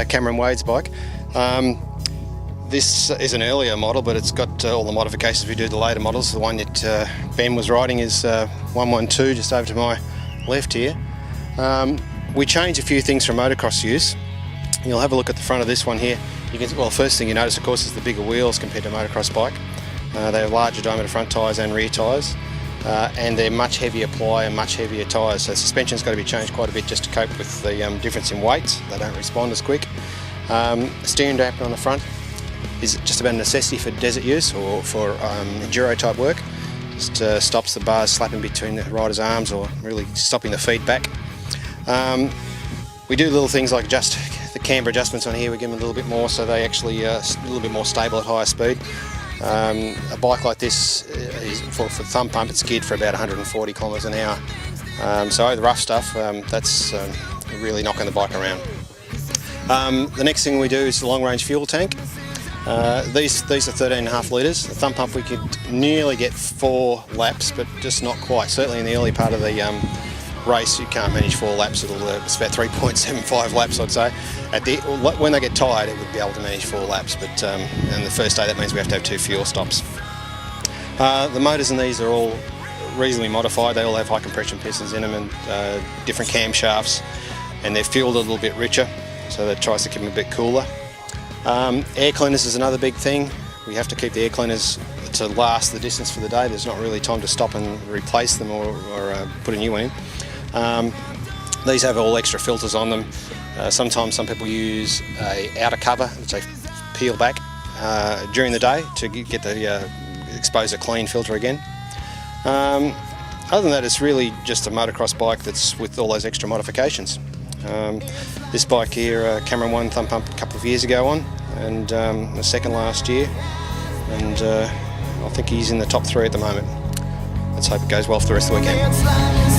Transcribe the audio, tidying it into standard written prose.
Cameron Wade's bike. This is an earlier model, but it's got all the modifications we do to the later models. The one that Ben was riding is 112, just over to my left here. We changed a few things from motocross use. You'll have a look at the front of this one here. Well, first thing you notice, of course, is the bigger wheels compared to a motocross bike. They have larger diameter front tyres and rear tyres, and they're much heavier ply and much heavier tyres. So suspension's got to be changed quite a bit just to cope with the difference in weights. They don't respond as quick. Steering dampener on the front is just about a necessity for desert use or for enduro type work. Just stops the bars slapping between the rider's arms or really stopping the feedback. We do little things like adjust the camber adjustments on here. We give them a little bit more so they actually a little bit more stable at higher speed. A bike like this, for thumb pump, it's geared for about 140 kilometres an hour. So over the rough stuff, that's really knocking the bike around. The next thing we do is the long range fuel tank. These are 13.5 litres. The thumb pump we could nearly get 4 laps, but just not quite. Certainly in the early part of the race you can't manage 4 laps. It's about 3.75 laps, I'd say. When they get tired, it would be able to manage 4 laps, but on the first day that means we have to have 2 fuel stops. The motors in these are all reasonably modified. They all have high compression pistons in them and different camshafts, and they're fueled a little bit richer, so that tries to keep them a bit cooler. Air cleaners is another big thing. We have to keep the air cleaners to last the distance for the day. There's not really time to stop and replace them or put a new one in. These have all extra filters on them. Sometimes some people use a outer cover which they peel back during the day to get the expose a clean filter again. Other than that, it's really just a motocross bike that's with all those extra modifications. This bike here, Cameron won thumb pump a couple of years ago on, and the second last year, and I think he's in the top 3 at the moment. Let's hope it goes well for the rest of the weekend.